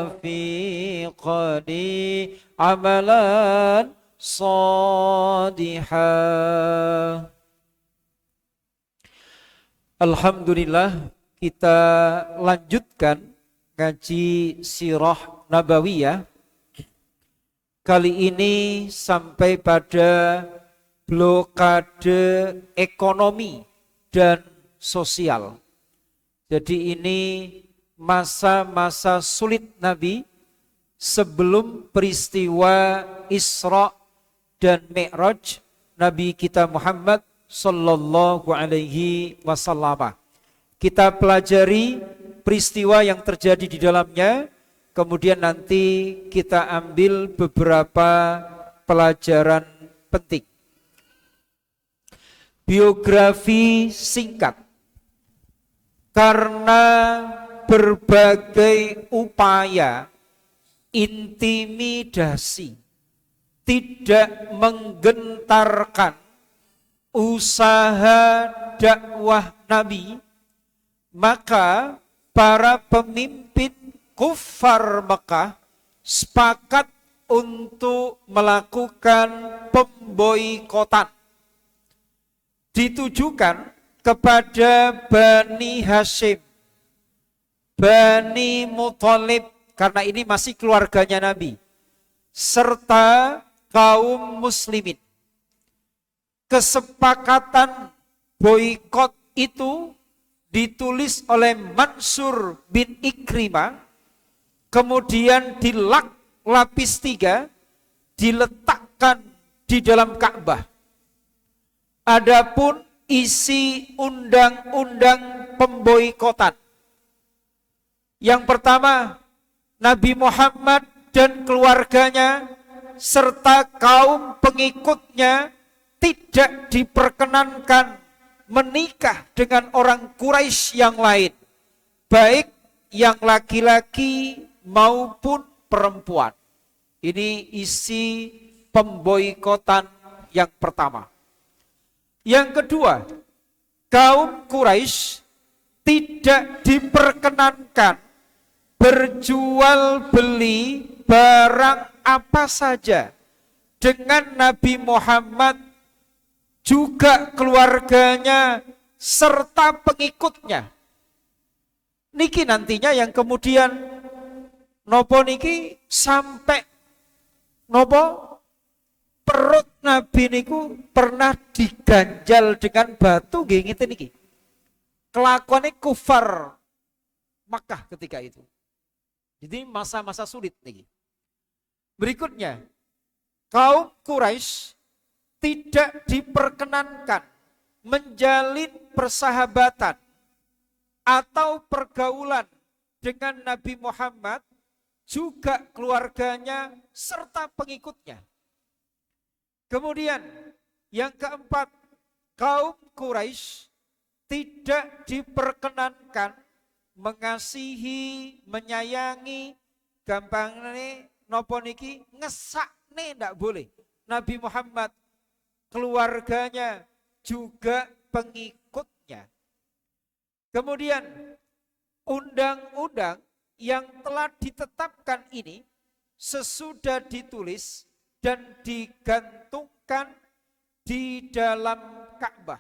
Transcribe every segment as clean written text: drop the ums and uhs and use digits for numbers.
wafiqani amalan salihah. Alhamdulillah, kita lanjutkan ngaji sirah nabawiyah. Kali ini sampai pada blokade ekonomi dan sosial. Jadi ini masa-masa sulit Nabi sebelum peristiwa Isra dan Mi'raj Nabi kita Muhammad sallallahu alaihi wasallam. Kita pelajari peristiwa yang terjadi di dalamnya, kemudian nanti kita ambil beberapa pelajaran penting. Biografi singkat. Karena berbagai upaya intimidasi tidak menggentarkan usaha dakwah Nabi, maka para pemimpin kufar Mekah sepakat untuk melakukan pemboikotan ditujukan kepada Bani Hashim, Bani Muthalib, karena ini masih keluarganya Nabi, serta kaum muslimin. Kesepakatan boikot itu ditulis oleh Mansur bin Ikrimah, kemudian dilak lapis 3, diletakkan di dalam Ka'bah. Adapun isi undang-undang pemboikotan, yang pertama, Nabi Muhammad dan keluarganya serta kaum pengikutnya tidak diperkenankan menikah dengan orang Quraisy yang lain, baik yang laki-laki maupun perempuan. Ini isi pemboikotan yang pertama. Yang kedua, kaum Quraisy tidak diperkenankan berjual beli barang apa saja dengan Nabi Muhammad juga keluarganya serta pengikutnya. Niki nantinya yang kemudian nopo niki sampai nopo perut Nabi niku pernah diganjal dengan batu nggih ngeten niki. Kelakuannya kufar Makkah ketika itu. Jadi masa-masa sulit niki. Berikutnya, kaum Quraisy tidak diperkenankan menjalin persahabatan atau pergaulan dengan Nabi Muhammad juga keluarganya serta pengikutnya. Kemudian yang keempat, kaum Quraisy tidak diperkenankan mengasihi, menyayangi, gampangnya nopo niki ngesakne ndak boleh Nabi Muhammad, keluarganya juga pengikutnya. Kemudian undang-undang yang telah ditetapkan ini sesudah ditulis dan digantungkan di dalam Ka'bah,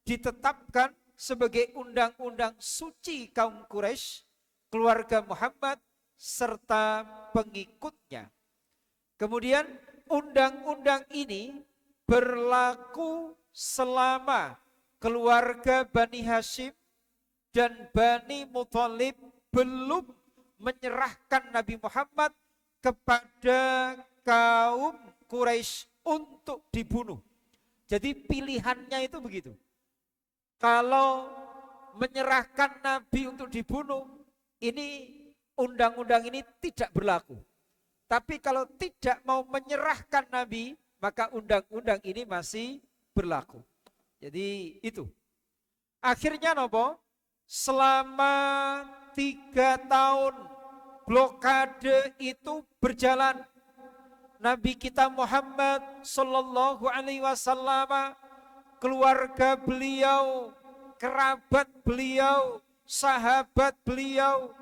ditetapkan sebagai undang-undang suci kaum Quraisy, keluarga Muhammad serta pengikutnya. Kemudian undang-undang ini berlaku selama keluarga Bani Hashim dan Bani Muthalib belum menyerahkan Nabi Muhammad kepada kaum Quraisy untuk dibunuh. Jadi pilihannya itu begitu. Kalau menyerahkan Nabi untuk dibunuh, ini undang-undang ini tidak berlaku. Tapi kalau tidak mau menyerahkan Nabi, maka undang-undang ini masih berlaku. Jadi itu. Akhirnya nopo? Selama 3 tahun blokade itu berjalan. Nabi kita Muhammad sallallahu alaihi wasallam, keluarga beliau, kerabat beliau, sahabat beliau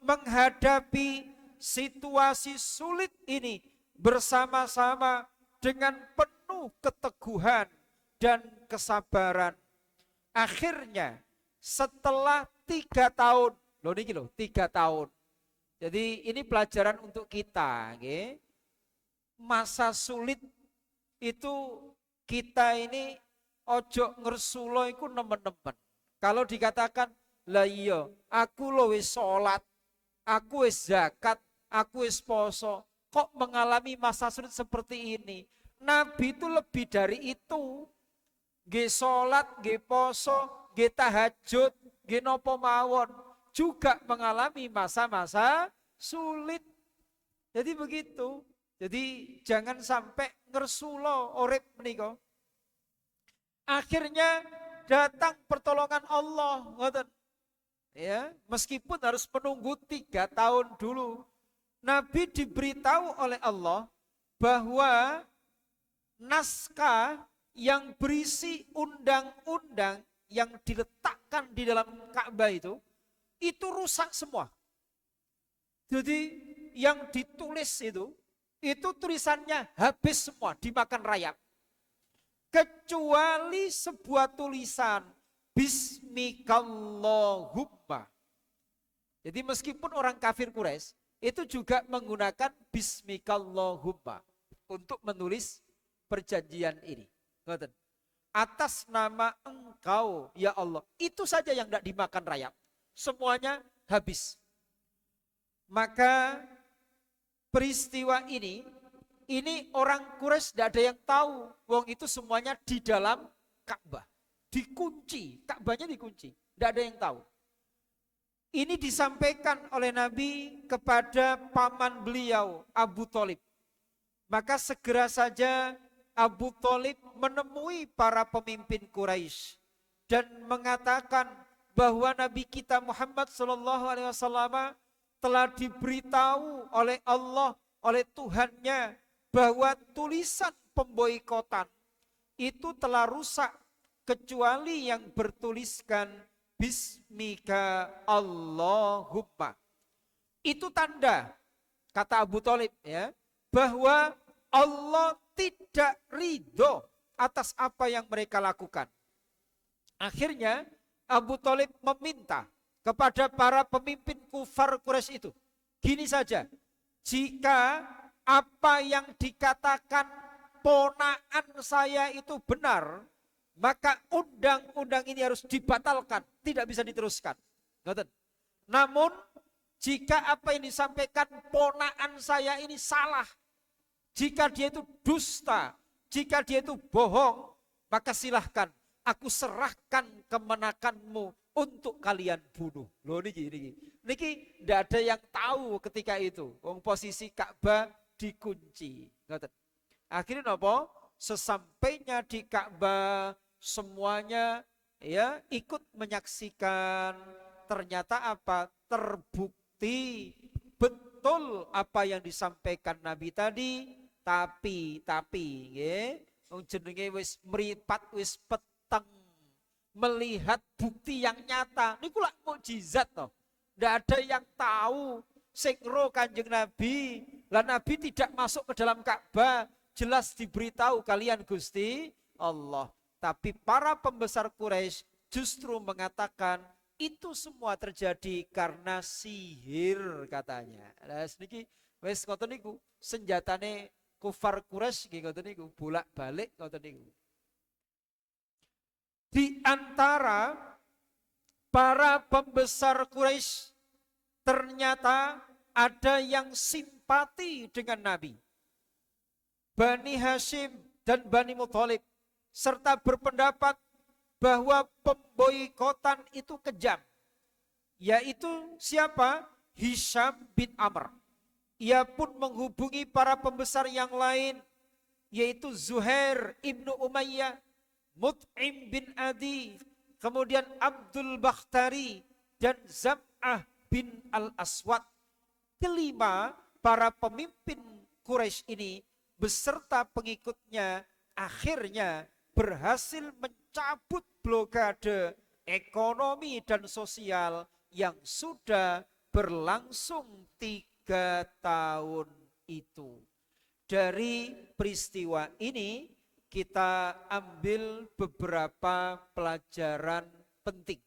menghadapi situasi sulit ini bersama-sama dengan penuh keteguhan dan kesabaran. Akhirnya setelah 3 tahun, loh 3 tahun. Jadi ini pelajaran untuk kita, okay? Masa sulit itu kita ini ojo ngersulo iku nemen-nemen. Kalau dikatakan, lah iya, aku lo wis sholat, aku wis zakat, aku wis poso, kok mengalami masa sulit seperti ini? Nabi itu lebih dari itu. Nggih sholat, nggih poso, nggih tahajud, nggih nopo mawon, juga mengalami masa-masa sulit. Jadi begitu. Jadi jangan sampai ngersulo urip menika. Akhirnya datang pertolongan Allah, ngoten. Ya, meskipun harus menunggu 3 tahun dulu. Nabi diberitahu oleh Allah bahwa naskah yang berisi undang-undang yang diletakkan di dalam Ka'bah itu rusak semua. Jadi yang ditulis itu tulisannya habis semua, dimakan rayap. Kecuali sebuah tulisan Bismikallahumma. Jadi meskipun orang kafir Quraisy itu juga menggunakan Bismikallahumma untuk menulis perjanjian ini. Atas nama Engkau ya Allah. Itu saja yang tidak dimakan rayap. Semuanya habis. Maka peristiwa ini orang Quraisy tidak ada yang tahu. Wong itu semuanya di dalam Ka'bah. Dikunci, Ka'bahnya dikunci. Tidak ada yang tahu. Ini disampaikan oleh Nabi kepada paman beliau, Abu Thalib. Maka segera saja Abu Thalib menemui para pemimpin Quraisy dan mengatakan bahwa Nabi kita Muhammad SAW telah diberitahu oleh Allah, oleh Tuhannya, bahwa tulisan pemboikotan itu telah rusak kecuali yang bertuliskan Bismika Allahumma. Itu tanda, kata Abu Thalib, ya, bahwa Allah tidak ridho atas apa yang mereka lakukan. Akhirnya Abu Thalib meminta kepada para pemimpin kufar Quraisy itu, gini saja, jika apa yang dikatakan ponakan saya itu benar, maka undang-undang ini harus dibatalkan, tidak bisa diteruskan. Namun jika apa yang disampaikan ponakan saya ini salah, jika dia itu dusta, jika dia itu bohong, maka silahkan aku serahkan kemenakanmu untuk kalian bunuh. Loh niki tidak ada yang tahu ketika itu. Posisi Ka'bah dikunci. Akhirnya apa? Sesampainya di Ka'bah semuanya ya ikut menyaksikan. Ternyata apa? Terbukti betul apa yang disampaikan Nabi tadi. Tapi jenenge wis mripat wis peteng, melihat bukti yang nyata. Niku lak mukjizat toh. Ndak ada yang tahu sing ro Kanjeng Nabi. Lah Nabi tidak masuk ke dalam Ka'bah, jelas diberitahu kalian Gusti Allah. Tapi para pembesar Quraisy justru mengatakan itu semua terjadi karena sihir katanya. Lah niki wis ngoten niku senjatane kufar Quraisy nggih ngoten niku, bolak-balik ngoten niku. Di antara para pembesar Quraisy ternyata ada yang simpati dengan Nabi. Bani Hashim dan Bani Muthalib serta berpendapat bahwa pemboikotan itu kejam. Yaitu siapa? Hisham bin Amr. Ia pun menghubungi para pembesar yang lain, yaitu Zuhair ibnu Umayyah, Mut'im bin Adi, kemudian Abdul Bakhtari, dan Zam'ah bin Al-Aswad. Kelima, para pemimpin Quraisy ini beserta pengikutnya akhirnya berhasil mencabut blokade ekonomi dan sosial yang sudah berlangsung 3 tahun itu. Dari peristiwa ini kita ambil beberapa pelajaran penting.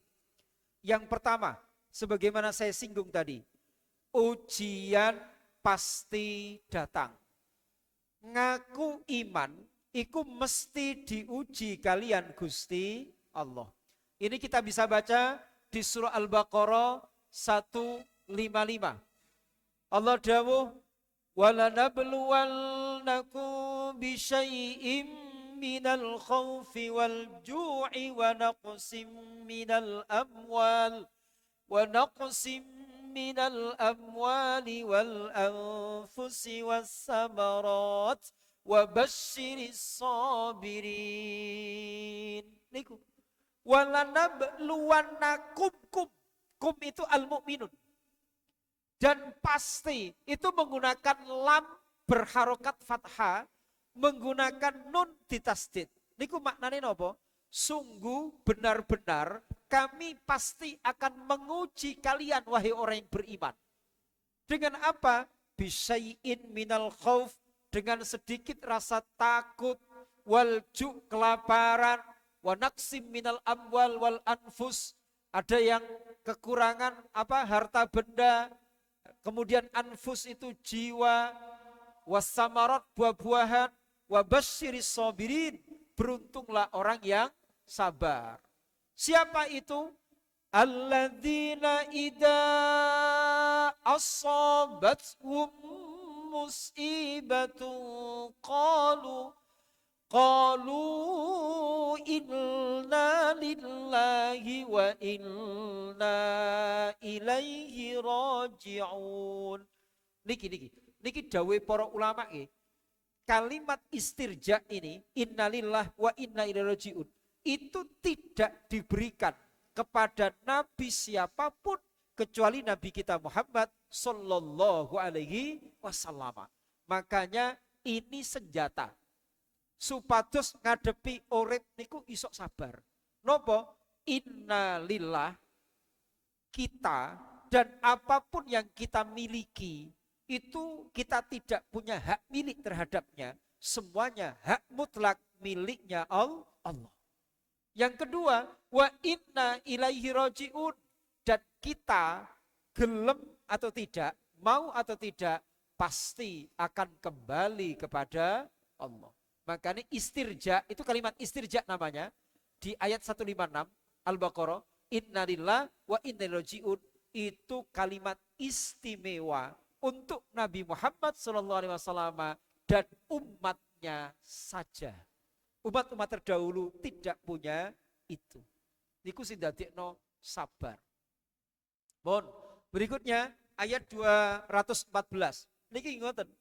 Yang pertama, sebagaimana saya singgung tadi, ujian pasti datang. Ngaku iman, iku mesti diuji kalian Gusti Allah. Ini kita bisa baca di surah Al-Baqarah 155. Allah dawuh, وَلَنَبْلُوَنَّكُمْ بِشَيْءٍ مِّنَ الْخَوْفِ وَالْجُوعِ وَنَقْصٍ مِّنَ الْأَمْوَالِ وَالْأَنفُسِ وَالثَّمَرَاتِ وَبَشِّرِ الصَّابِرِينَ. Niku. وَلَنَبْلُوَنَّكُمْ, kum itu al-mu'minun. Dan pasti itu menggunakan lam berharokat fathah, menggunakan nun ditasdid. Niku maknanya apa? Sungguh benar-benar kami pasti akan menguji kalian wahai orang yang beriman. Dengan apa? Bisyai'in minal khauf, dengan sedikit rasa takut, wal ju' kelaparan, wa naqsim minal amwal wal anfus, ada yang kekurangan harta benda. Kemudian anfus itu jiwa, wasamarat buah-buahan, wabasyiris sabirin, beruntunglah orang yang sabar. Siapa itu? Alladzina idza asabathum musibatun qalu inna lillahi wa inna ilaihi raji'un. Niki dawuh para ulama nggih. Kalimat istirja ini, innalillah wa inna ilaihi raji'un, itu tidak diberikan kepada nabi siapapun kecuali nabi kita Muhammad sallallahu alaihi wasallam. Makanya ini senjata supados ngadepi urip niku isok sabar. Nopo? Innalillah, kita dan apapun yang kita miliki itu kita tidak punya hak milik terhadapnya. Semuanya hak mutlak miliknya Allah. Yang kedua, wa inna ilaihi raji'un, dan kita gelem atau tidak, mau atau tidak, pasti akan kembali kepada Allah. Makanya istirja, itu kalimat istirja namanya, di ayat 156 Al-Baqarah, innalillah wa inna ilaihi raji'un, itu kalimat istimewa untuk Nabi Muhammad SAW dan umatnya saja. Umat-umat terdahulu tidak punya itu. Niku sing dadekno sabar. Mohon berikutnya ayat 214. Niki ngoten.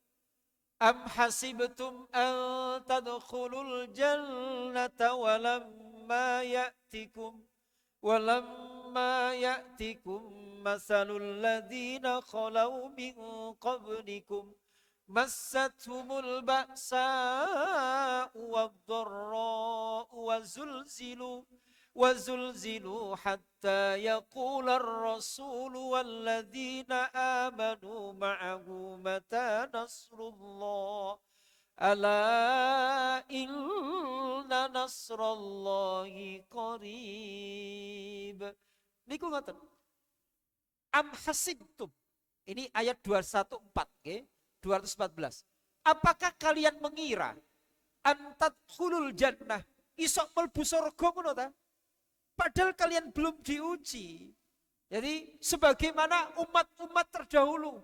Am hasibtum an tadkhulul jannata walamma ya'tikum masalul ladzina khalau min qablikum massatuhumul ba'sa'u wadh-dharra'u وزلزلوا حتى يقول الرسول والذين آمنوا معه متى نصر الله ألا إن نصر الله قريب. Niku ngoten. Am hasibtum. Ini ayat 214, okay? 214. Apakah kalian mengira antadkhulul jannah, isok mlebu surga ngono ta? Padahal kalian belum diuji. Jadi sebagaimana umat-umat terdahulu,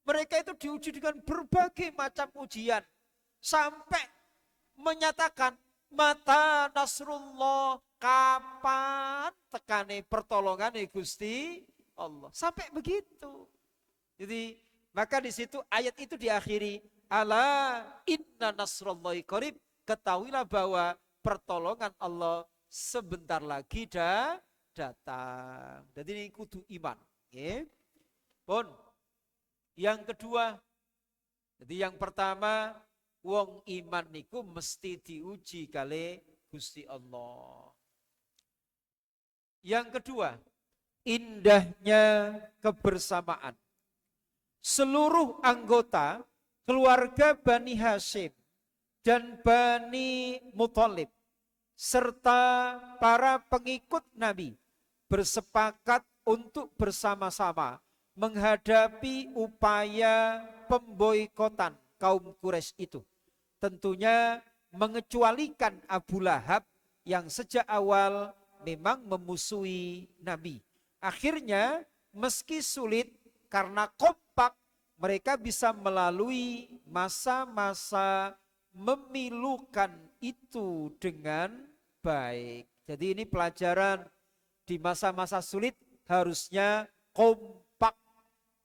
mereka itu diuji dengan berbagai macam ujian. Sampai menyatakan, mata nasrullah, kapan tekane pertolongan Gusti Allah. Sampai begitu. Jadi maka di situ ayat itu diakhiri, ala inna nasrullahi qarib, ketahuilah bahwa pertolongan Allah sebentar lagi datang. Jadi ini kudu iman. Okay. Pun. Yang kedua, jadi yang pertama, wong iman niku mesti diuji kali Gusti Allah. Yang kedua, indahnya kebersamaan. Seluruh anggota keluarga Bani Hashim dan Bani Muthalib serta para pengikut Nabi bersepakat untuk bersama-sama menghadapi upaya pemboikotan kaum Quraisy itu. Tentunya mengecualikan Abu Lahab yang sejak awal memang memusuhi Nabi. Akhirnya meski sulit karena kompak, mereka bisa melalui masa-masa memilukan itu dengan baik. Jadi ini pelajaran di masa-masa sulit harusnya kompak.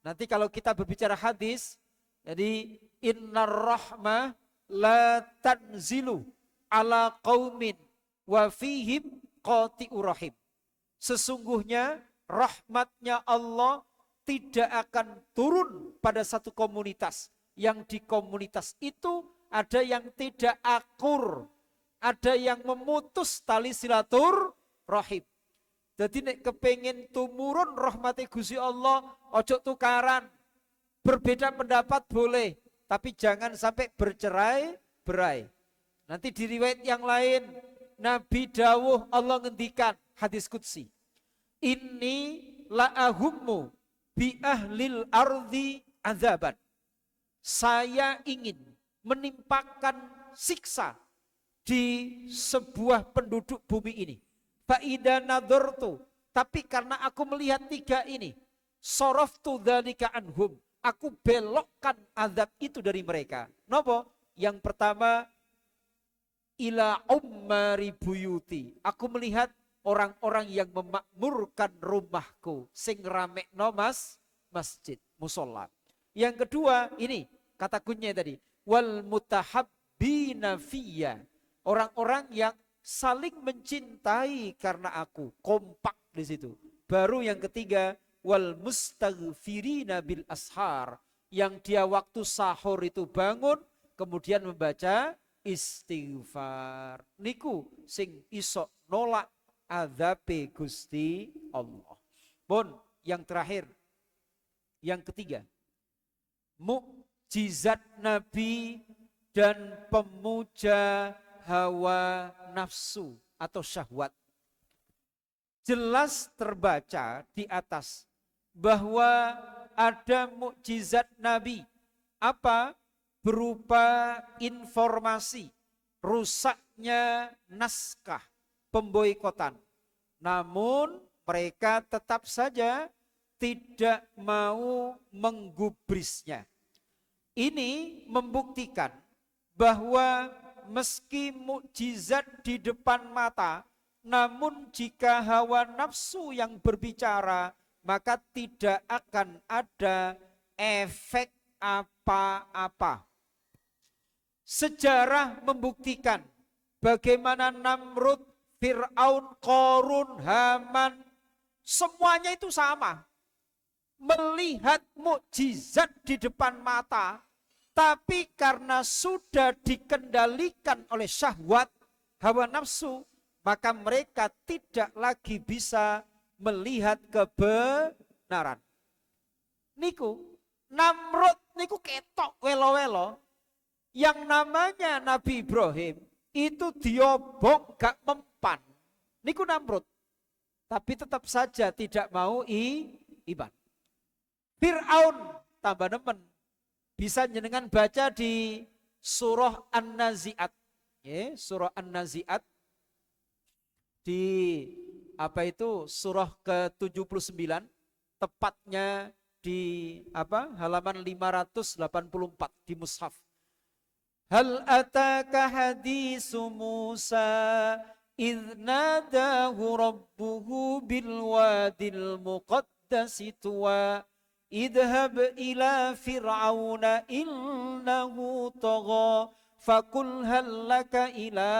Nanti kalau kita berbicara hadis, jadi innar rahmah la tanzilu ala qaumin wa fihim qati'ur rahim. Sesungguhnya rahmatnya Allah tidak akan turun pada satu komunitas. Yang di komunitas itu ada yang tidak akur, ada yang memutus tali silaturahim. Jadi nek kepengin tumurun rahmati Gusti Allah, ojo tukaran. Berbeda pendapat boleh, tapi jangan sampai bercerai-berai. Nanti di riwayat yang lain, Nabi dawuh Allah ngendikan hadis qudsi. Inni la'ahummu bi ahlil ardi azaban. Saya ingin menimpakan siksa di sebuah penduduk bumi ini. Fa'idha nadhartu, tapi karena aku melihat tiga ini, soroftu dzalika anhum, aku belokkan azab itu dari mereka. Napa? Yang pertama, ila ummari buyuti, aku melihat orang-orang yang memakmurkan rumahku, sing ramekno masjid, musola. Yang kedua, ini kata kuncinya tadi, wal mutahabbina fiyya, orang-orang yang saling mencintai karena aku, kompak di situ. Baru yang ketiga, wal mustaghfirina bil ashar, yang dia waktu sahur itu bangun kemudian membaca istighfar. Niku sing iso nolak azabe Gusti Allah. Pun yang terakhir, yang ketiga, mukjizat Nabi dan pemuja hawa nafsu atau syahwat. Jelas terbaca di atas bahwa ada mukjizat Nabi. Apa? Berupa informasi rusaknya naskah pemboikotan. Namun mereka tetap saja tidak mau menggubrisnya. Ini membuktikan bahwa meski mukjizat di depan mata, namun jika hawa nafsu yang berbicara, maka tidak akan ada efek apa-apa. Sejarah membuktikan bagaimana Namrud, Fir'aun, Qarun, Haman, semuanya itu sama. Melihat mukjizat di depan mata, tapi karena sudah dikendalikan oleh syahwat, hawa nafsu, maka mereka tidak lagi bisa melihat kebenaran. Niku, Namrud niku ketok welo-welo, yang namanya Nabi Ibrahim itu diobong gak mempan. Niku Namrud. Tapi tetap saja tidak mau iman. Fir'aun tambah nemen. Bisa jenengan baca di surah An-Nazi'at. Ya, surah An-Nazi'at di apa itu surah ke-79, tepatnya di halaman 584 di mushaf. Hal ataka hadisu Musa idh nadahu rabbuhu bil wadil muqaddasi tuwa idhab ila fir'auna innahu tagha fakul hal laka ila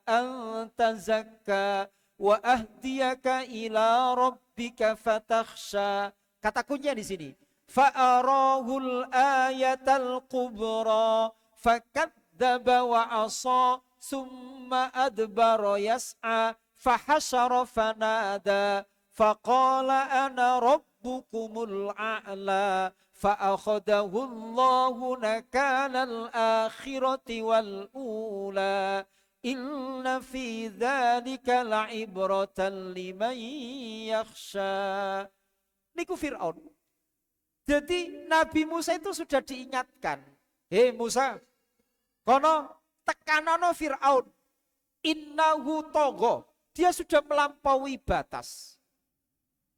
an tazakka wa ahdiyaka ila rabbika fatakhsha. Kata kuncinya di sini. Fa'arahul ayatal kubra fakadzdzaba wa asa summa adbara yas'a fahasyara fanada faqala ana rabbukumul a'la fa'akhadahu Allahu nakalal akhirati wal ula inna fi dzalika la'ibratan liman yakhsha. Niku Fir'aun. Jadi Nabi Musa itu sudah diingatkan, hei Musa, kono tekanono Fir'aun, innahu togo, dia sudah melampaui batas.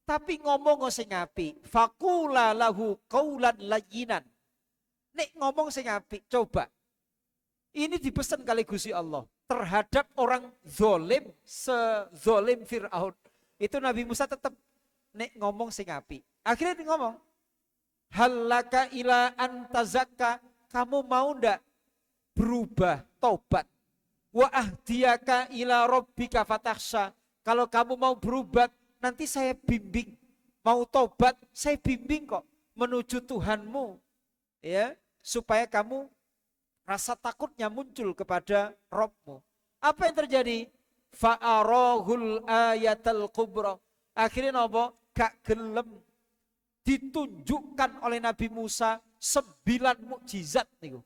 Tapi ngomong sing apik, faqula lahu qaulan layyinan. Nek ngomong sing apik, coba. Ini dipesan kali Gusti Allah terhadap orang zolim, sezolim Fir'aun. Itu Nabi Musa tetap nek ngomong sing apik. Akhirnya dia ngomong, halaka ila antazakka, kamu mau ndak berubah tobat, wa ahdiyaka ila rabbika fatakhsha, kalau kamu mau berubah nanti saya bimbing, mau tobat saya bimbing kok menuju Tuhanmu, ya, supaya kamu rasa takutnya muncul kepada Rabbmu. Apa yang terjadi? Fa'arahul ayatal kubra, akhirnya nopo gak gelem, ditunjukkan oleh Nabi Musa 9 mukjizat niku.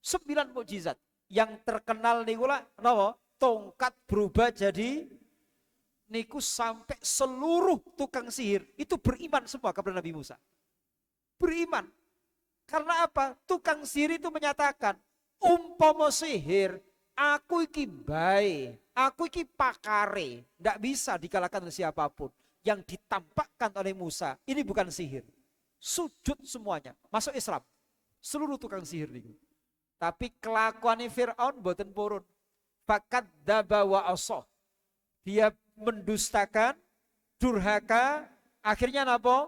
9 mukjizat. Yang terkenal niku lah napa? Tongkat berubah jadi niku sampai seluruh tukang sihir itu beriman semua kepada Nabi Musa. Beriman. Karena apa? Tukang sihir itu menyatakan, umpama sihir, aku iki bae, aku iki pakare, ndak bisa dikalahkan oleh siapapun. Yang ditampakkan oleh Musa ini bukan sihir, sujud semuanya, masuk Islam seluruh tukang sihir ini. Tapi kelakuan Fir'aun boten purun, fakat daba wa asoh, dia mendustakan, durhaka. Akhirnya napa?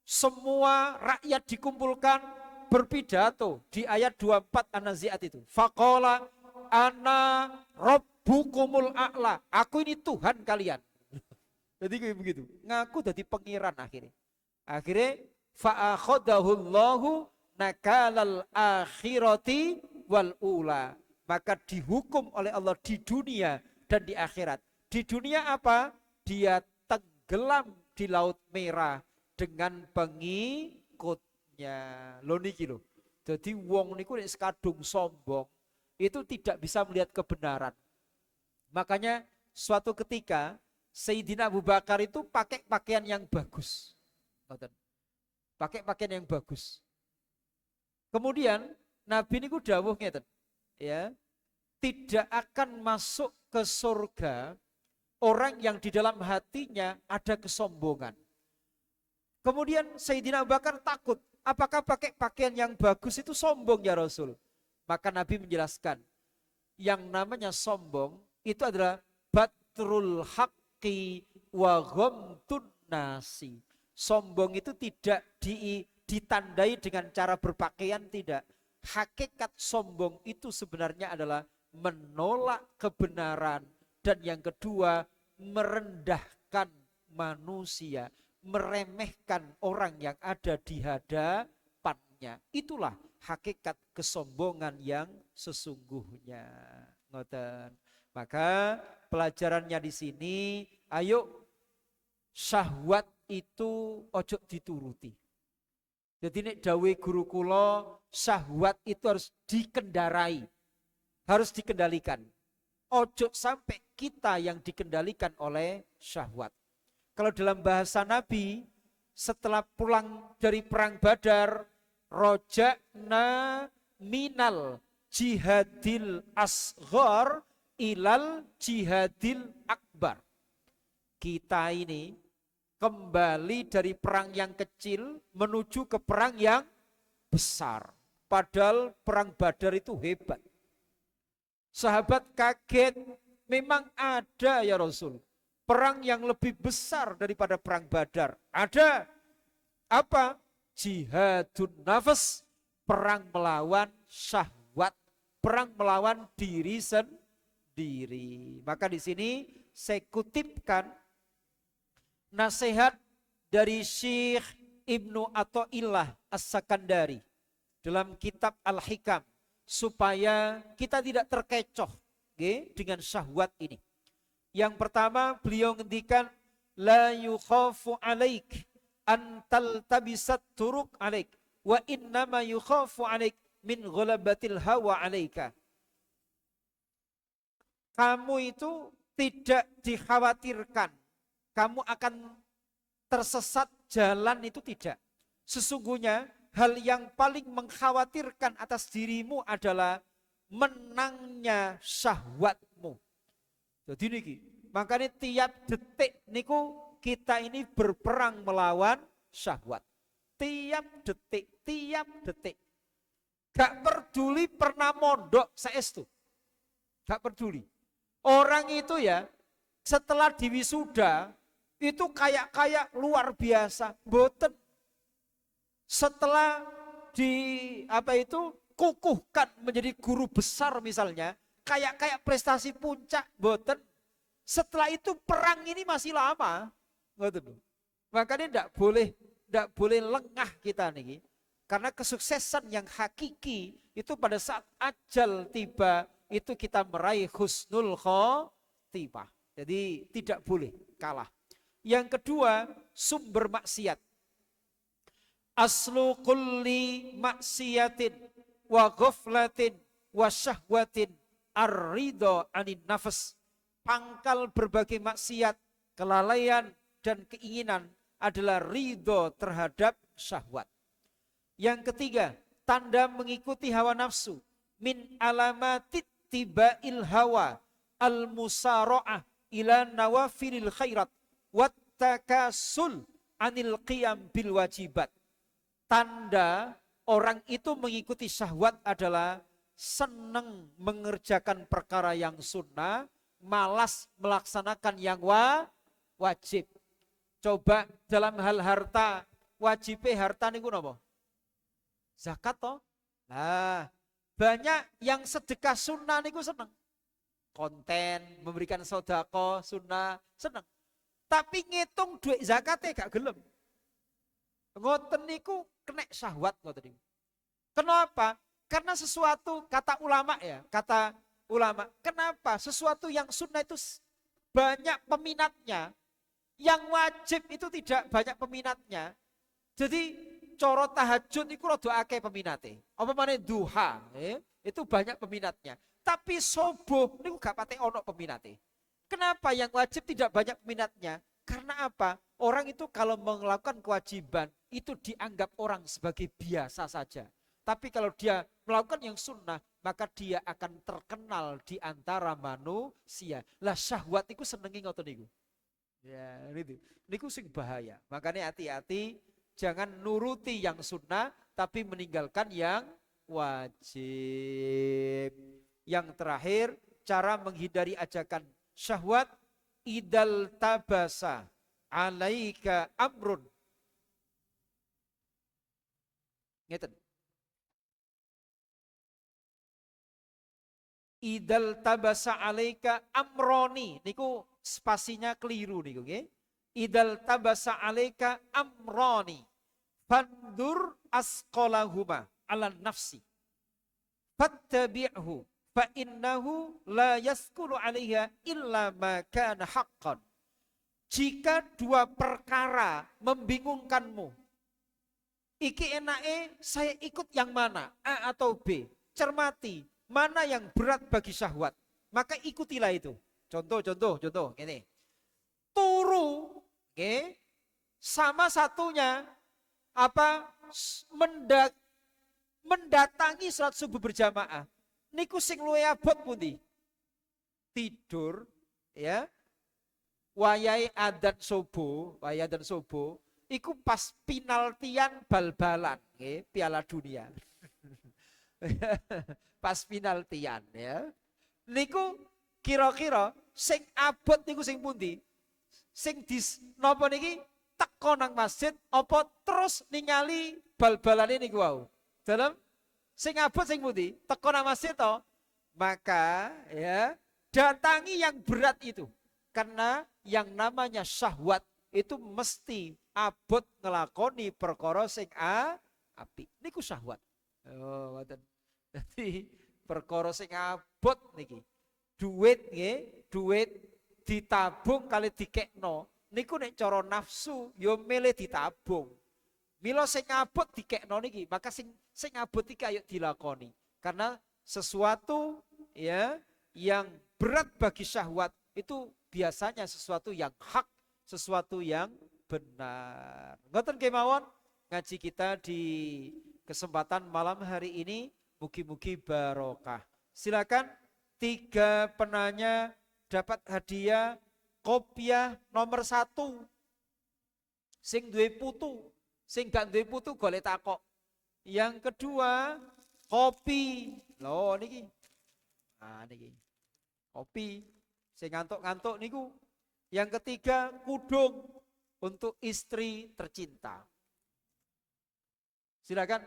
Semua rakyat dikumpulkan berpidato di ayat 24 An-Nazi'at itu, faqala ana rabbukumul a'la, aku ini Tuhan kalian. Jadi kayak begitu, ngaku jadi pengiran akhirnya. Akhirnya fa'akhadahullahu nakalal akhirati wal ula. Maka dihukum oleh Allah di dunia dan di akhirat. Di dunia apa? Dia tenggelam di Laut Merah dengan pengikutnya. Lho niki lho. Jadi wong niku nek sekadung sombong itu tidak bisa melihat kebenaran. Makanya suatu ketika Sayyidina Abu Bakar itu pakai pakaian yang bagus. Pakai pakaian yang bagus. Kemudian Nabi ini dawuh ngeten, ya, tidak akan masuk ke surga orang yang di dalam hatinya ada kesombongan. Kemudian Sayyidina Abu Bakar takut, apakah pakai pakaian yang bagus itu sombong ya Rasul? Maka Nabi menjelaskan, yang namanya sombong itu adalah batrul haqqi wa ghamtun nasi. Sombong itu tidak ditandai dengan cara berpakaian, tidak. Hakikat sombong itu sebenarnya adalah menolak kebenaran, dan yang kedua merendahkan manusia, meremehkan orang yang ada di hadapannya. Itulah hakikat kesombongan yang sesungguhnya. Ngoten. Maka pelajarannya di sini, ayo syahwat itu ojo dituruti. Jadi nek dawe guru kula, syahwat itu harus dikendarai, harus dikendalikan. Ojo sampai kita yang dikendalikan oleh syahwat. Kalau dalam bahasa Nabi, setelah pulang dari perang Badar, roja'na minal jihadil asghar ilal jihadil akbar. Kita ini kembali dari perang yang kecil menuju ke perang yang besar. Padahal perang Badar itu hebat. Sahabat kaget, memang ada ya Rasul perang yang lebih besar daripada perang Badar. Ada. Apa? Jihadun nafas, perang melawan syahwat, perang melawan diri sendiri. Maka di sini saya kutipkan nasihat dari Syekh Ibnu Athaillah As-Sakandari dalam kitab Al-Hikam, supaya kita tidak terkecoh dengan syahwat ini. Yang pertama beliau ngendikan, la yukhafu alaik an taltabisat turuk alaik wa innama yukhafu alaik min ghalabatil hawa alaika. Kamu itu tidak dikhawatirkan kamu akan tersesat jalan, itu tidak. Sesungguhnya hal yang paling mengkhawatirkan atas dirimu adalah menangnya syahwatmu. Jadi niki, makanya tiap detik niku kita ini berperang melawan syahwat. Tiap detik, tiap detik. Gak peduli pernah mondok saestu. Gak peduli. Orang itu ya setelah diwisuda itu kayak luar biasa. Boten. Setelah kukuhkan menjadi guru besar misalnya, kayak prestasi puncak, boten. Setelah itu perang ini masih lama. Boten. Makanya tidak boleh lengah kita nih. Karena kesuksesan yang hakiki itu pada saat ajal tiba itu kita meraih husnul khotimah. Jadi tidak boleh kalah. Yang kedua, sumber maksiat. Aslu kulli maksiatin wa ghaflatin wa syahwatin ar-ridha anin nafs. Pangkal berbagai maksiat, kelalaian dan keinginan adalah ridho terhadap syahwat. Yang ketiga, tanda mengikuti hawa nafsu. Min alamatit tibail hawa al-musara'ah ila nawafilil khairat wat takasul anil qiyam bil wajibat. Tanda orang itu mengikuti syahwat adalah senang mengerjakan perkara yang sunnah, malas melaksanakan yang wajib. Coba dalam hal harta, wajibnya harta niku napa? Zakat toh. Nah, banyak yang sedekah sunnah niku seneng. Konten, memberikan sodako, sunnah, seneng. Tapi ngitung duit zakatnya gak gelem. Ngoten niku kena syahwat ngoten niku. Kenapa? Karena sesuatu, kata ulama, kenapa? Sesuatu yang sunnah itu banyak peminatnya, yang wajib itu tidak banyak peminatnya. Jadi coro tahajud itu rada akeh peminate. Apa maneh duha, itu banyak peminatnya. Tapi subuh niku gak pate ono peminate. Kenapa yang wajib tidak banyak peminatnya? Karena apa? Orang itu kalau melakukan kewajiban itu dianggap orang sebagai biasa saja. Tapi kalau dia melakukan yang sunnah, maka dia akan terkenal di antara manusia. Lah syahwat itu senengi ngoten niku. Ya, itu. Niku sing bahaya. Makanya hati-hati, jangan nuruti yang sunnah tapi meninggalkan yang wajib. Yang terakhir, cara menghindari ajakan syahwat, idal tabasa alaika amrun. Ngeten. Idal tabasa alaika amroni. Niku spasinya keliru niku nggih. Idal tabasa alaika amroni. Fandur asqalahuma ala nafsi. Fattabi'hu fa innahu la yaskulu 'alaiha illa ma kana haqqan. Jika dua perkara membingungkanmu, iki enake saya ikut yang mana, A atau B? Cermati mana yang berat bagi syahwat, maka ikutilah itu. Contoh ini. Turu, sama satunya mendatangi salat subuh berjamaah. Niku sing luwih abot pundi? Tidur, ya. Wayahe adzan subuh, iku pas penaltian bal-balan, Piala Dunia. Pas penaltian, ya. Niku kira-kira sing abot niku sing pundi? Sing napa niki teko nang masjid apa terus ningali bal-balane niku wau. Dalam sing abot sing pundi? Teko nang masjid to. Maka ya datangi yang berat itu. Karena yang namanya syahwat itu mesti abot ngelakoni perkara sing apik. Niku syahwat. Oh, jadi perkara sing abot niki. Duit ditabung kali dikekno niku nek cara nafsu yo milih ditabung. Mila sing ngabot dikekno niki, maka sing ngabot iki ayo dilakoni. Karena sesuatu ya yang berat bagi syahwat itu biasanya sesuatu yang hak, sesuatu yang benar. Ngoten kemawon ngaji kita di kesempatan malam hari ini, mugi-mugi barokah. Silakan 3 penanya dapat hadiah kopiah nomor 1. Sing duwe putu, sing gak duwe putu golek takok. Yang kedua kopi. Loh niki. Nah niki. Kopi. Sing ngantuk-ngantuk niku. Yang ketiga kudung untuk istri tercinta. Silakan.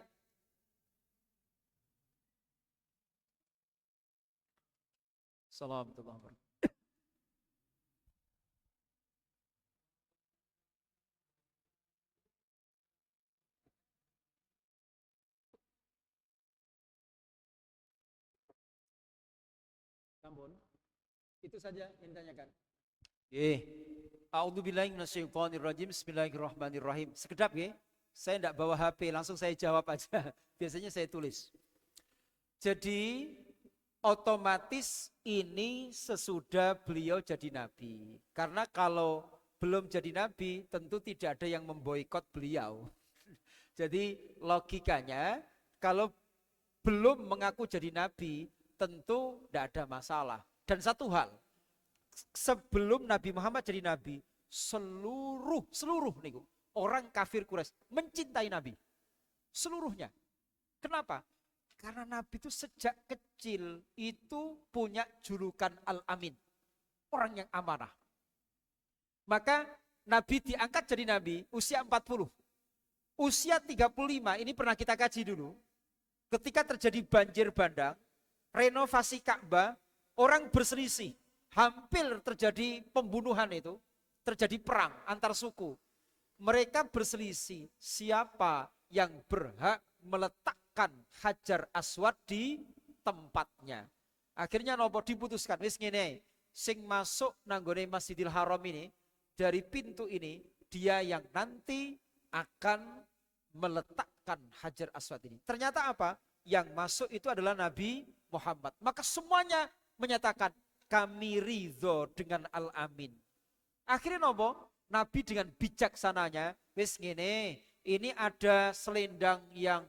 Assalamualaikum warahmatullahi wabarakatuh. Sampun. Itu saja yang ditanyakan. A'udzubillahi minasyaitonirrajim. Bismillahirrahmanirrahim. Sekedap nggih. Saya tidak bawa HP, langsung saya jawab aja. Biasanya saya tulis. Jadi otomatis ini sesudah beliau jadi nabi. Karena kalau belum jadi nabi, tentu tidak ada yang memboikot beliau. Jadi logikanya kalau belum mengaku jadi nabi, tentu tidak ada masalah. Dan satu hal, sebelum Nabi Muhammad jadi nabi, seluruh niku orang kafir Quraisy mencintai Nabi. Seluruhnya. Kenapa? Karena Nabi itu sejak kecil itu punya julukan Al-Amin. Orang yang amanah. Maka Nabi diangkat jadi Nabi usia 40. Usia 35, ini pernah kita kaji dulu. Ketika terjadi banjir bandang, renovasi Ka'bah, orang berselisih. Hampir terjadi pembunuhan itu. Terjadi perang antar suku. Mereka berselisih siapa yang berhak meletakkan Hajar Aswad di tempatnya. Akhirnya nopo diputuskan, wis ngene, sing masuk nanggone Masjidil Haram ini, dari pintu ini, dia yang nanti akan meletakkan Hajar Aswad ini. Ternyata apa? Yang masuk itu adalah Nabi Muhammad. Maka semuanya menyatakan, kami ridho dengan Al-Amin. Akhirnya nopo? Nabi dengan bijaksananya, wis ngene, ini ada selendang yang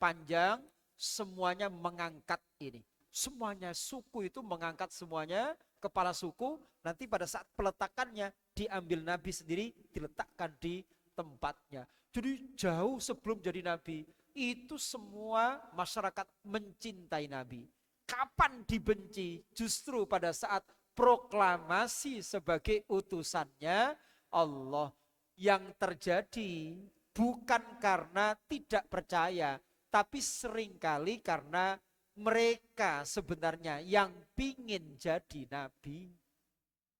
panjang, semuanya mengangkat ini. Semuanya suku itu mengangkat semuanya, kepala suku, nanti pada saat peletakannya diambil Nabi sendiri, diletakkan di tempatnya. Jadi jauh sebelum jadi Nabi, itu semua masyarakat mencintai Nabi. Kapan dibenci? Justru pada saat proklamasi sebagai utusannya Allah. Yang terjadi bukan karena tidak percaya, tapi seringkali karena mereka sebenarnya yang pingin jadi nabi.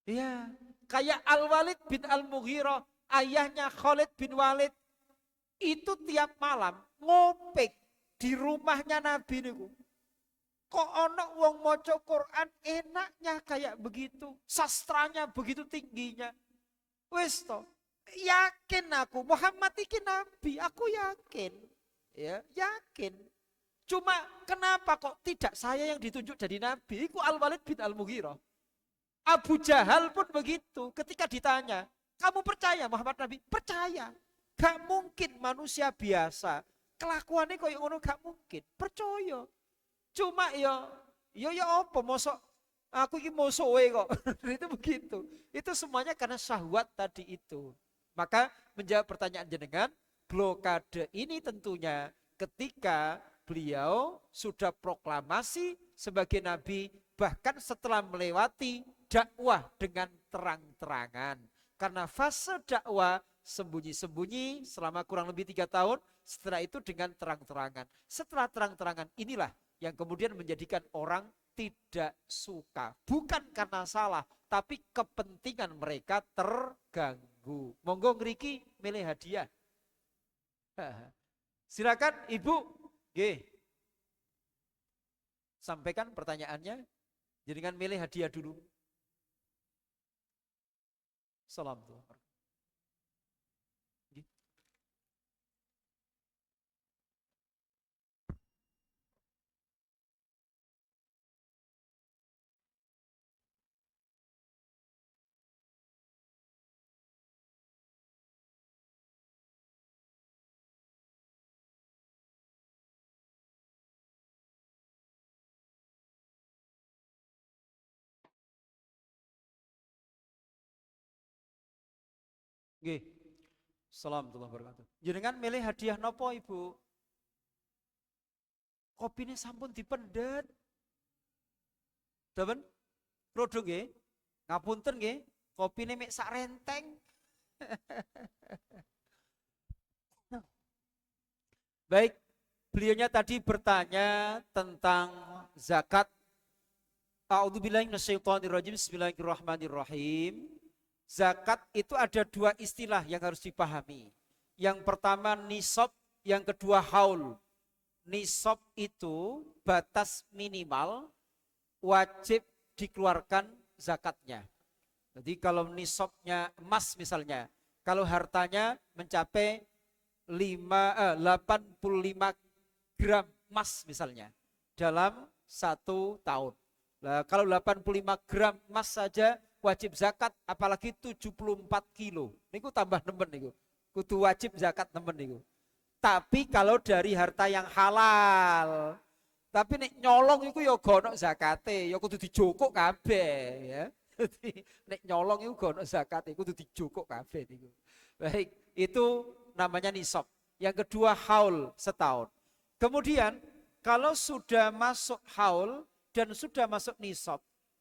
Ya, kayak Al-Walid bin Al-Mughirah, ayahnya Khalid bin Walid, itu tiap malam ngopek di rumahnya Nabi niku. Kok ono wong maca Quran enaknya kayak begitu, sastranya begitu tingginya. Wis to, yakin aku Muhammad iki nabi, aku yakin. Ya, yakin. Cuma kenapa kok tidak saya yang ditunjuk jadi nabi? Iku Al-Walid bin Al-Mughirah. Abu Jahal pun begitu, ketika ditanya, kamu percaya Muhammad nabi? Percaya. Gak mungkin manusia biasa kelakuannya koyo ngono, gak mungkin. Percaya. Cuma ya apa mosok aku iki musuhe kok. Itu begitu. Itu semuanya karena syahwat tadi itu. Maka menjawab pertanyaan jenengan, blokade ini tentunya ketika beliau sudah proklamasi sebagai nabi, bahkan setelah melewati dakwah dengan terang-terangan. Karena fase dakwah sembunyi-sembunyi selama kurang lebih 3 tahun, setelah itu dengan terang-terangan. Setelah terang-terangan inilah yang kemudian menjadikan orang tidak suka. Bukan karena salah, tapi kepentingan mereka terganggu. Monggo ngriki milih hadiah. Silakan Ibu. Nggih. Sampaikan pertanyaannya. Jenengan milih hadiah dulu. Salam. Nggih. Salam warahmatullahi wabarakatuh. Jenengan milih hadiah nopo Ibu? Kopine sampun dipendet. Dapen? Rodok nggih. Ngapunten nggih, kopine mek sak renteng. Baik, beliaunya tadi bertanya tentang zakat. A'udzubillahi minasyaitonirrajim. Bismillahirrahmanirrahim. Zakat itu ada dua istilah yang harus dipahami. Yang pertama nisab, yang kedua haul. Nisab itu batas minimal wajib dikeluarkan zakatnya. Jadi kalau nisabnya emas misalnya, kalau hartanya mencapai 85 gram emas misalnya dalam 1 tahun. Nah, kalau 85 gram emas saja wajib zakat, apalagi 74 kilo. Niku tambah nemen niku. Kudu wajib zakat nemen niku. Tapi kalau dari harta yang halal, tapi nek nyolong iku ya gono zakate, ya kudu dijokok kabeh ya. Nek nyolong iku gono zakate, kudu dijokok kabeh niku. Baik, itu namanya nisab. Yang kedua haul, setahun. Kemudian kalau sudah masuk haul dan sudah masuk nisab,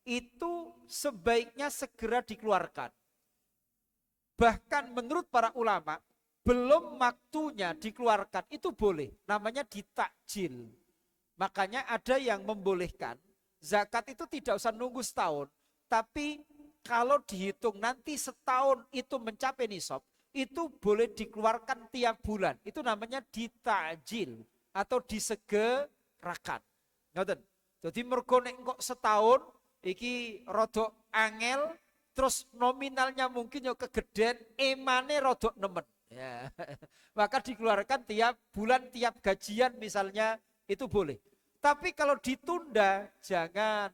itu sebaiknya segera dikeluarkan. Bahkan menurut para ulama, belum waktunya dikeluarkan itu boleh, namanya ditakjil. Makanya ada yang membolehkan zakat itu tidak usah nunggu setahun, tapi kalau dihitung nanti setahun itu mencapai nisab, itu boleh dikeluarkan tiap bulan. Itu namanya ditakjil atau disegerakan. Ngoten. Jadi mergo nek kok setahun iki rodok angel, terus nominalnya mungkin ya kegeden, emane rodok nemen. Ya. Maka dikeluarkan tiap bulan, tiap gajian misalnya, itu boleh. Tapi kalau ditunda, jangan.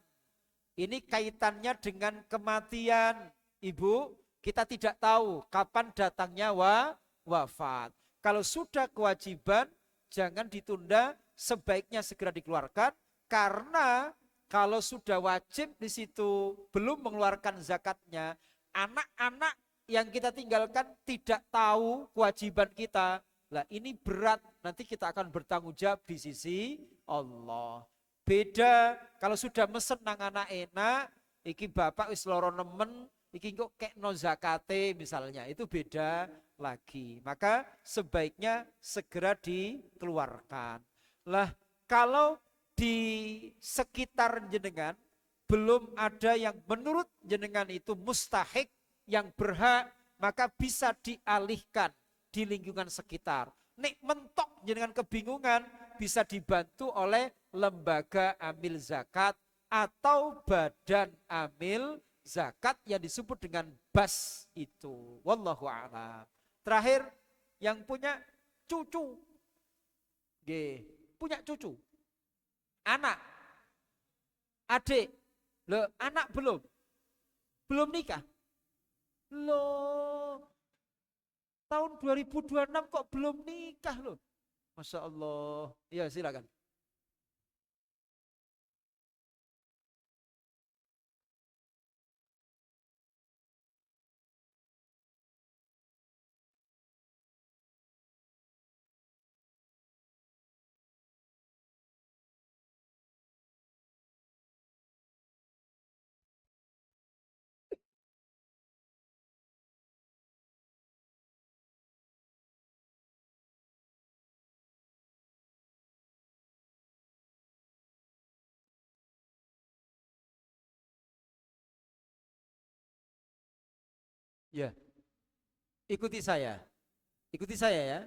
Ini kaitannya dengan kematian. Ibu, kita tidak tahu kapan datangnya wafat. Kalau sudah kewajiban, jangan ditunda, sebaiknya segera dikeluarkan. Karena kalau sudah wajib di situ belum mengeluarkan zakatnya, anak-anak yang kita tinggalkan tidak tahu kewajiban kita. Lah ini berat, nanti kita akan bertanggung jawab di sisi Allah. Beda kalau sudah mesen nang anak enak, iki bapak wis loro nemen, iki kok kekno zakate misalnya, itu beda lagi. Maka sebaiknya segera dikeluarkan. Lah kalau di sekitar jenengan belum ada yang menurut jenengan itu mustahik, yang berhak, maka bisa dialihkan di lingkungan sekitar. Nek mentok jenengan kebingungan, bisa dibantu oleh lembaga amil zakat atau badan amil zakat yang disebut dengan BAS itu. Wallahu a'lam. Terakhir, yang punya cucu. Punya cucu. Anak, adik, loh anak belum nikah. Loh, tahun 2026 kok belum nikah loh. Masya Allah. Ya silakan. Ya, ikuti saya. Ikuti saya ya.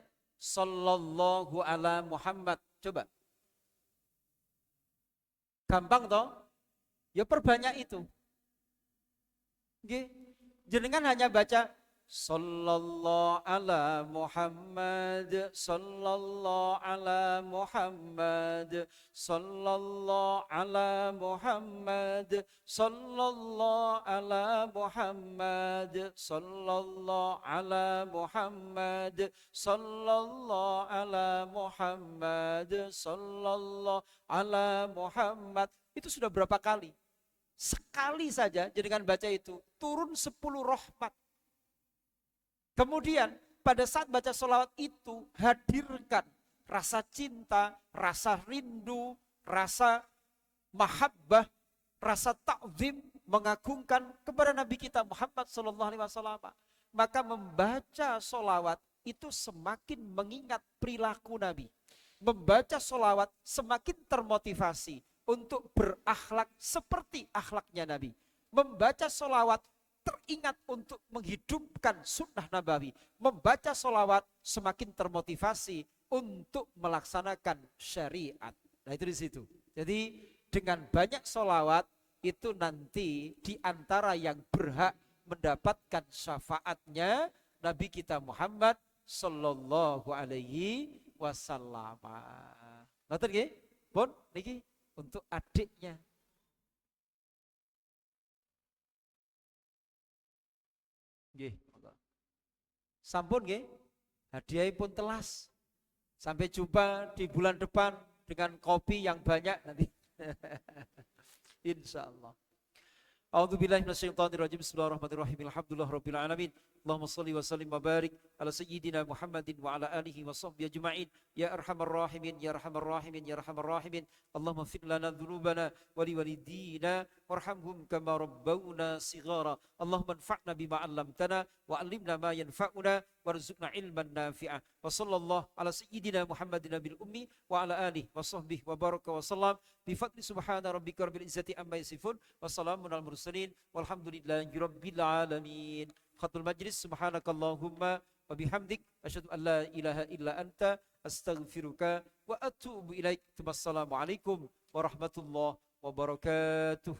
Sallallahu ala Muhammad. Coba. Gampang toh? Ya perbanyak itu. Nggih. Jenengan hanya baca sallallahu ala Muhammad, sallallahu ala Muhammad, sallallahu ala Muhammad, sallallahu ala Muhammad, sallallahu ala Muhammad, sallallahu ala Muhammad, sallallahu ala Muhammad. Itu sudah berapa kali? Sekali saja jenengan baca itu, turun 10 rahmat. Kemudian pada saat baca sholawat itu, hadirkan rasa cinta, rasa rindu, rasa mahabbah, rasa ta'zim, mengagungkan kepada Nabi kita Muhammad SAW. Maka membaca sholawat itu semakin mengingat perilaku Nabi. Membaca sholawat semakin termotivasi untuk berakhlak seperti akhlaknya Nabi. Membaca sholawat teringat untuk menghidupkan sunnah Nabawi. Membaca sholawat semakin termotivasi untuk melaksanakan syariat. Nah itu di situ. Jadi dengan banyak sholawat itu nanti diantara yang berhak mendapatkan syafaatnya Nabi kita Muhammad Sallallahu Alaihi Wasallam. Ngerti nggih? Pun niki untuk adiknya. Nggih, sampun nggih. Hadiahipun telas. Sampai jumpa di bulan depan dengan kopi yang banyak nanti. Insyaallah. A'udzubillahi minasyaitonirrajim. Bismillahirrahmanirrahim. Alhamdulillahirabbil alamin. Allahumma shalli wa sallim wa barik ala sayyidina Muhammadin wa ala alihi wa sahbihi ajma'in. Ya arhamar rahimin, ya arhamar rahimin, ya arhamar rahimin. Allahumma fir lana dzunubana wa liwalidina warhamhum kama rabbawna shighara. Allahumma anfa'na bima 'allamtana wa 'allimna ma yanfa'una warzuqna ilman nafi'a. Wa sallallahu ala sayyidina Muhammadin nabil ummi wa ala alihi wa sahbihi wa baraka wa sallam. Bi fadli subhana rabbika rabbil izzati amma yasifun wa salamun al mursalin walhamdulillahi rabbil alamin. Khatul majlis subhanakallahumma wa bihamdik asyhadu an la ilaha illa anta astaghfiruka wa atubu ilaik. Wassalamualaikum warahmatullahi wabarakatuh.